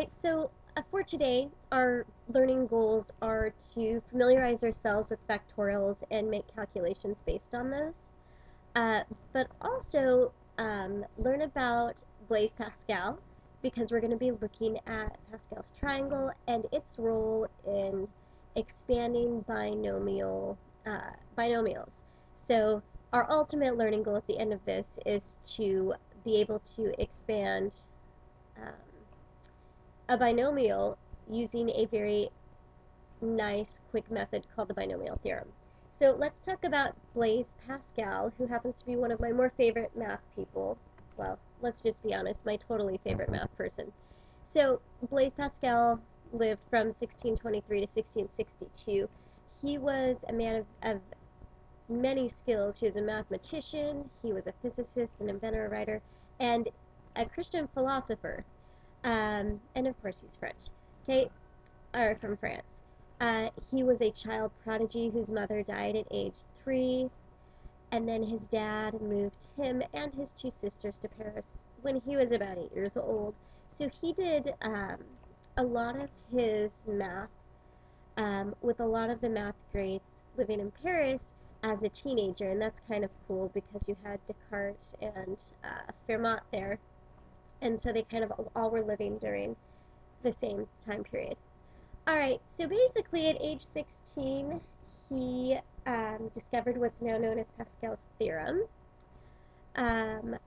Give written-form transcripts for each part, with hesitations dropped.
right, so for today, our learning goals are to familiarize ourselves with factorials and make calculations based on those, uh, but also learn about Blaise Pascal because we're going to be looking at Pascal's triangle and its role in expanding binomials. So our ultimate learning goal at the end of this is to be able to expand um, a binomial using a very nice, quick method called the binomial theorem. So let's talk about Blaise Pascal, who happens to be one of my more favorite math people. Well, let's just be honest, my totally favorite math person. So Blaise Pascal lived from 1623 to 1662. He was a man of many skills. He was a mathematician, he was a physicist, an inventor, a writer, and a Christian philosopher. And of course he's French. Okay, or from France. He was a child prodigy whose mother died at age 3, and then his dad moved him and his two sisters to Paris when he was about 8 years old. So he did a lot of his math with a lot of the math greats living in Paris as a teenager, and that's kind of cool because you had Descartes and Fermat there, and so they kind of all were living during the same time period. All right, so basically at age 16, he discovered what's now known as Pascal's theorem. And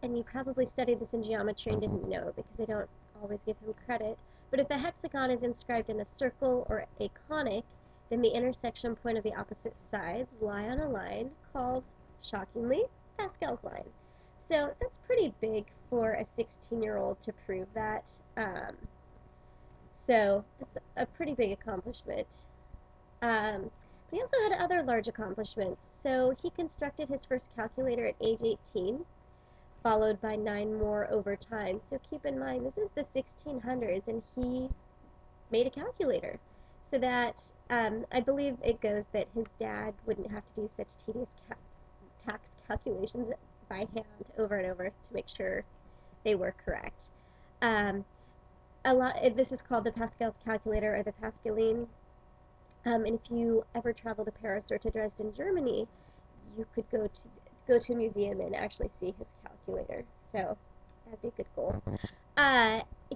you probably studied this in geometry and didn't know because they don't always give him credit. But if a hexagon is inscribed in a circle or a conic, then the intersection point of the opposite sides lie on a line called, shockingly, Pascal's line. So that's pretty big for a 16-year-old to prove that. So it's a pretty big accomplishment. Um, but he also had other large accomplishments. So he constructed his first calculator at age 18, followed by 9 more over time. So keep in mind, this is the 1600s, and he made a calculator. So that, I believe it goes that his dad wouldn't have to do such tedious tax calculations by hand over and over to make sure they were correct. Um, this is called the Pascal's calculator or the Pascaline. And if you ever travel to Paris or to Dresden, Germany, you could go to a museum and actually see his calculator. So that'd be a good goal.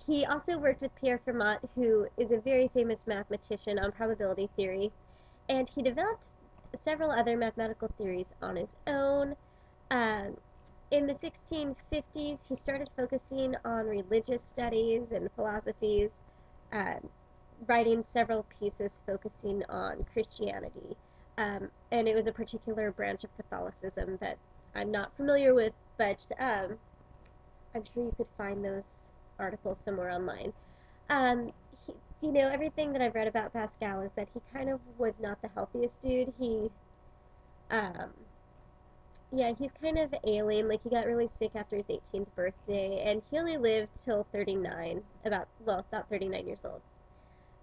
He also worked with Pierre Fermat, who is a very famous mathematician on probability theory, and he developed several other mathematical theories on his own. In the 1650s, he started focusing on religious studies and philosophies, uh, writing several pieces focusing on Christianity. And it was a particular branch of Catholicism that I'm not familiar with, but I'm sure you could find those articles somewhere online. Um, everything that I've read about Pascal is that he kind of was not the healthiest dude. Um, yeah, he's kind of ailing. Like, he got really sick after his 18th birthday, and he only lived till 39, about 39 years old.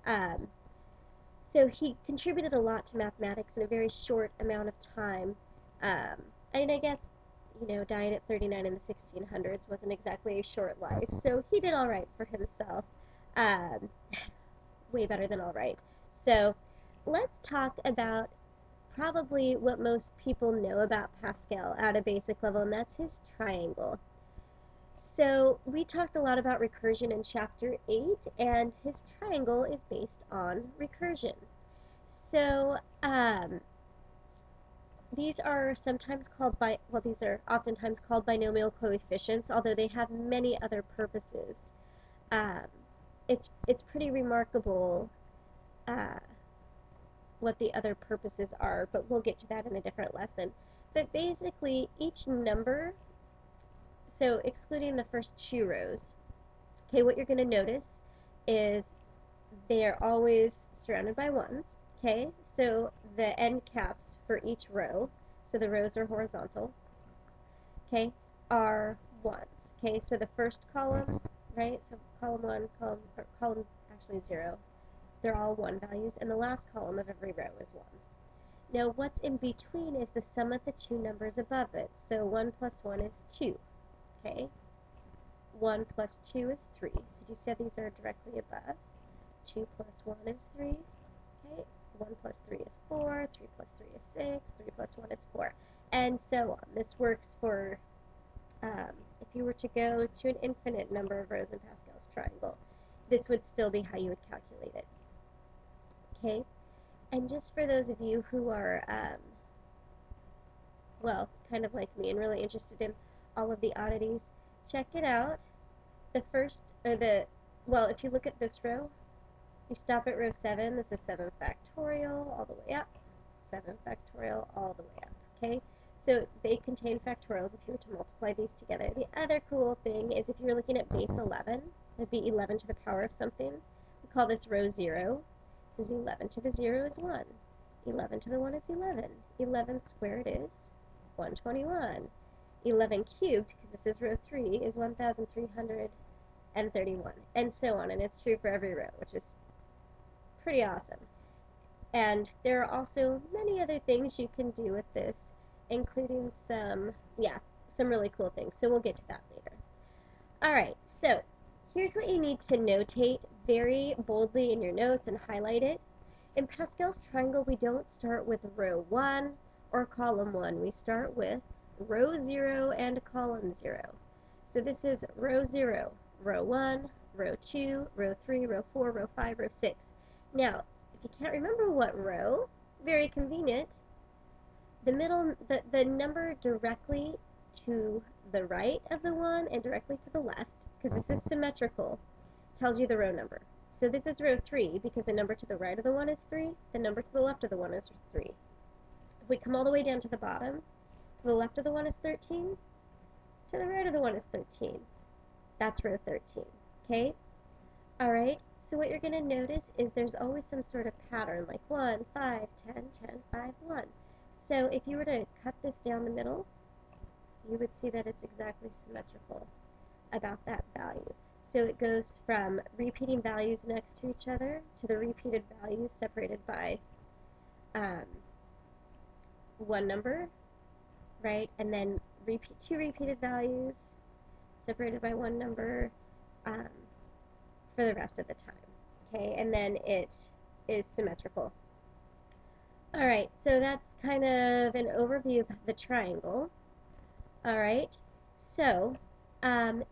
Um, so he contributed a lot to mathematics in a very short amount of time. And I guess, dying at 39 in the 1600s wasn't exactly a short life, so he did all right for himself. Um, Way better than all right. So let's talk about probably what most people know about Pascal at a basic level, and that's his triangle. So we talked a lot about recursion in chapter 8, and his triangle is based on recursion. So these are oftentimes called binomial coefficients, although they have many other purposes. Um, it's pretty remarkable uh, what the other purposes are, but we'll get to that in a different lesson. But basically, each number, so excluding the first 2 rows, okay, what you're going to notice is they're always surrounded by 1s, okay? So the end caps for each row, so the rows are horizontal, okay, are 1s, okay? So the first column, right, so column 1, column actually 0, they're all 1 values, and the last column of every row is 1s. Now what's in between is the sum of the 2 numbers above it, so 1 plus 1 is 2, okay? 1 plus 2 is 3. So do you see how these are directly above? 2 plus 1 is 3. Okay, 1 plus 3 is 4, 3 plus 3 is 6, 3 plus 1 is 4, and so on. This works for if you were to go to an infinite number of rows in Pascal's triangle, this would still be how you would calculate it. Okay, and just for those of you who are, well, kind of like me and really interested in all of the oddities, check it out. The first, or the, well, if you look at this row, you stop at row 7, this is 7 factorial all the way up, 7 factorial all the way up, okay? So they contain factorials if you were to multiply these together. The other cool thing is if you were looking at base 11, it'd be 11 to the power of something. We call this row 0. This is 11 to the 0 is 1. 11 to the 1 is 11. 11 squared is 121. 11 cubed, because this is row 3, is 1,331, and so on. And it's true for every row, which is pretty awesome. And there are also many other things you can do with this, including some really cool things. So we'll get to that later. All right, so here's what you need to notate very boldly in your notes and highlight it. In Pascal's triangle, we don't start with row 1 or column 1. We start with row 0 and column 0. So this is row 0, row 1, row 2, row 3, row 4, row 5, row 6. Now, if you can't remember what row, very convenient, the middle, the number directly to the right of the one and directly to the left, because this is symmetrical, tells you the row number. So this is row 3, because the number to the right of the 1 is 3, the number to the left of the 1 is 3. If we come all the way down to the bottom, to the left of the 1 is 13, to the right of the 1 is 13. That's row 13, okay? All right, so what you're going to notice is there's always some sort of pattern, like 1, 5, 10, 10, 5, 1. So if you were to cut this down the middle, you would see that it's exactly symmetrical about that value. So it goes from repeating values next to each other to the repeated values separated by one number, right? And then two repeated values separated by one number for the rest of the time, okay? And then it is symmetrical. All right, so that's kind of an overview of the triangle. All right, so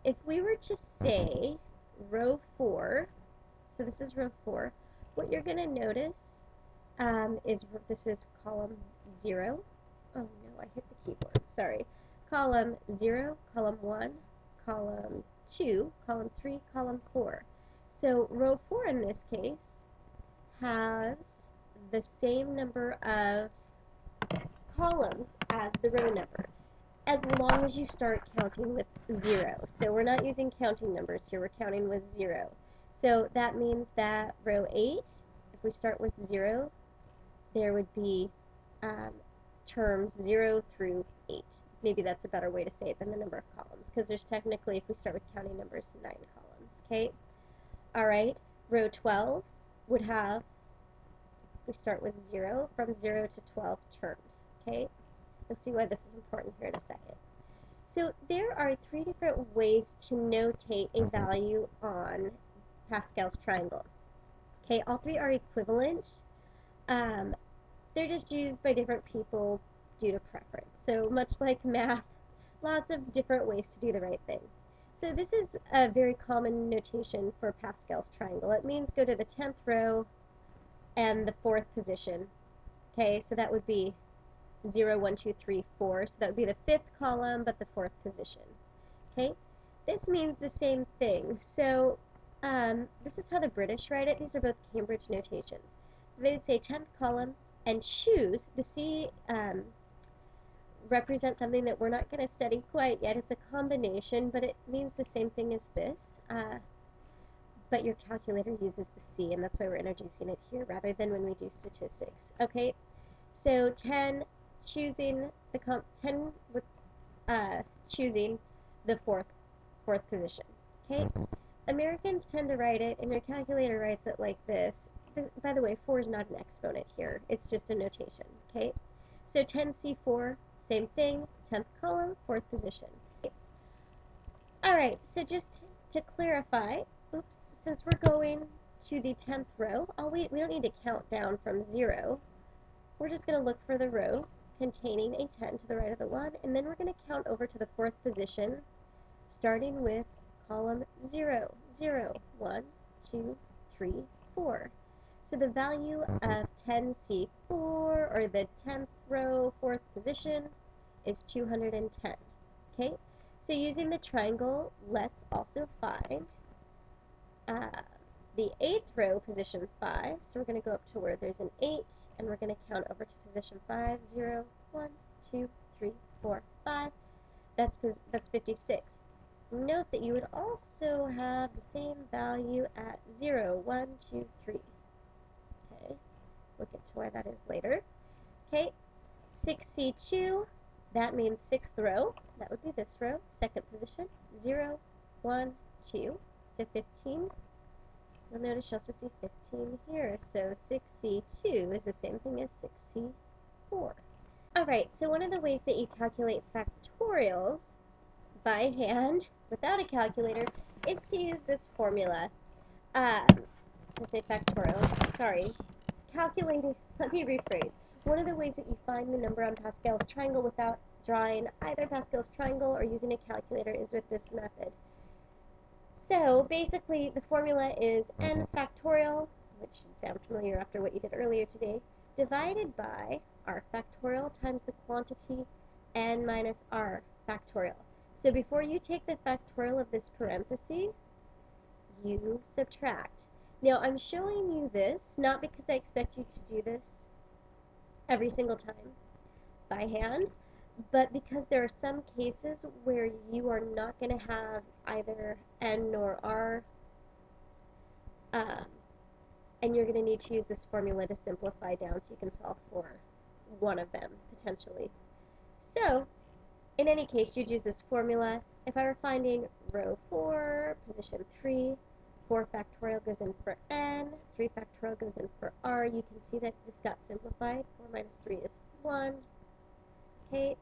if we were to say row 4, so this is row 4, what you're going to notice is this is column 0. Oh no, I hit the keyboard, sorry. Column 0, column 1, column 2, column 3, column 4. So row 4 in this case has the same number of columns as the row number, as long as you start counting with 0. So we're not using counting numbers here, we're counting with 0. So that means that row 8, if we start with 0, there would be terms 0 through 8. Maybe that's a better way to say it than the number of columns, because there's technically, if we start with counting numbers, 9 columns, okay? All right, row 12 would have, we start with 0, from 0 to 12 terms, okay? You'll see why this is important here in a second. So there are 3 different ways to notate a value on Pascal's triangle. Okay, all 3 are equivalent. They're just used by different people due to preference. So much like math, lots of different ways to do the right thing. So this is a very common notation for Pascal's triangle. It means go to the 10th row and the 4th position. Okay, so that would be 0, 1, 2, 3, 4. So that would be the 5th column, but the 4th position. Okay, this means the same thing. So this is how the British write it. These are both Cambridge notations. They would say 10th column and choose. The C represents something that we're not going to study quite yet. It's a combination, but it means the same thing as this. But your calculator uses the C, and that's why we're introducing it here rather than when we do statistics. Okay, so 10 choosing the 10 with choosing the fourth position. Okay, Americans tend to write it, and your calculator writes it like this. By the way, 4 is not an exponent here; it's just a notation. Okay, so 10C4, same thing, 10th column, 4th position. Alright, so just to clarify, oops, since we're going to the 10th row, we don't need to count down from 0. We're just going to look for the row containing a 10 to the right of the 1, and then we're going to count over to the 4th position, starting with column 0, 0, 1, 2, 3, 4. So the value of 10C4, or the 10th row, 4th position, is 210. Okay? So using the triangle, let's also find the 8th row, position 5. So we're going to go up to where there's an 8, and we're going to count over to position 5, 0, 1, 2, 3, 4, 5. That's 56. Note that you would also have the same value at 0, 1, 2, 3. Okay, we'll get to why that is later. Okay, 6C2, that means 6th row. That would be this row, 2nd position, 0, 1, 2. So 15. You'll notice you also see 15 here. So 6C2 is the same thing as 6C4. Alright, so one of the ways that you calculate factorials by hand without a calculator is to use this formula. I say factorials, sorry. Calculating, let me rephrase. One of the ways that you find the number on Pascal's triangle without drawing either Pascal's triangle or using a calculator is with this method. So basically the formula is n factorial, which should sound familiar after what you did earlier today, divided by r factorial times the quantity n minus r factorial. So before you take the factorial of this parenthesis, you subtract. Now I'm showing you this not because I expect you to do this every single time by hand, but because there are some cases where you are not going to have either n nor r, and you're going to need to use this formula to simplify down so you can solve for one of them, potentially. So, in any case, you'd use this formula. If I were finding row 4, position 3, 4 factorial goes in for n, 3 factorial goes in for r, you can see that this got simplified. 4 minus 3 is 1. Okay,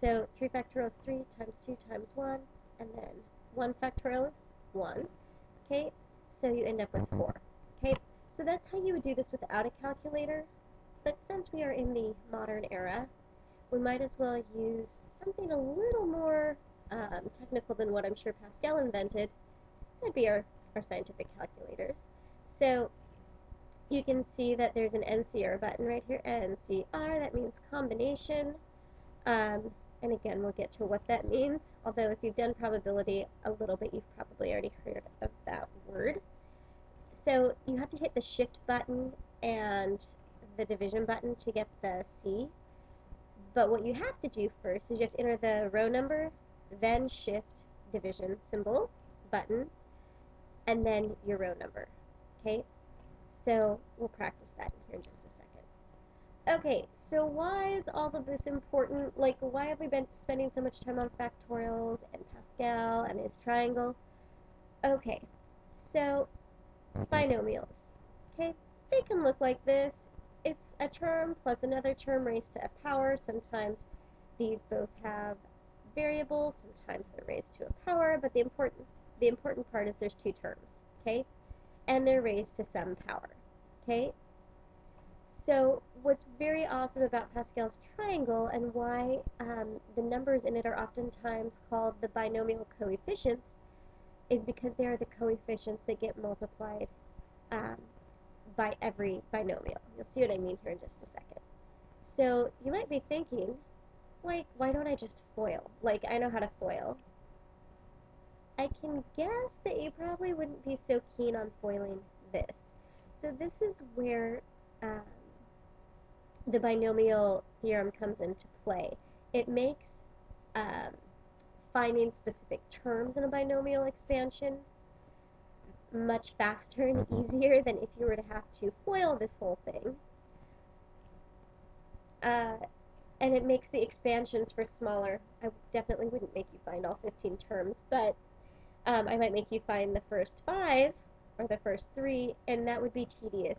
so 3 factorial is 3 times 2 times 1, and then 1 factorial is 1. Okay, so you end up with 4. Okay, so that's how you would do this without a calculator. But since we are in the modern era, we might as well use something a little more technical than what I'm sure Pascal invented. That'd be our scientific calculators. So you can see that there's an NCR button right here, NCR, that means combination. And again, we'll get to what that means, although if you've done probability a little bit, you've probably already heard of that word. So you have to hit the shift button and the division button to get the C. But what you have to do first is you have to enter the row number, then shift division symbol, button, and then your row number. Okay? So we'll practice that here in just a second. Okay, so why is all of this important? Like, why have we been spending so much time on factorials and Pascal and his triangle? Okay, so binomials. Okay, they can look like this. It's a term plus another term raised to a power. Sometimes these both have variables, sometimes they're raised to a power, but the important part is there's two terms, okay? And they're raised to some power, okay? So what's very awesome about Pascal's triangle and why the numbers in it are oftentimes called the binomial coefficients is because they are the coefficients that get multiplied by every binomial. You'll see what I mean here in just a second. So you might be thinking, why don't I just FOIL? Like, I know how to FOIL. I can guess that you probably wouldn't be so keen on foiling this. So this is where the binomial theorem comes into play. It makes finding specific terms in a binomial expansion much faster and easier than if you were to have to FOIL this whole thing. And it makes the expansions for smaller. I definitely wouldn't make you find all 15 terms, but I might make you find the first 5 or the first 3, and that would be tedious.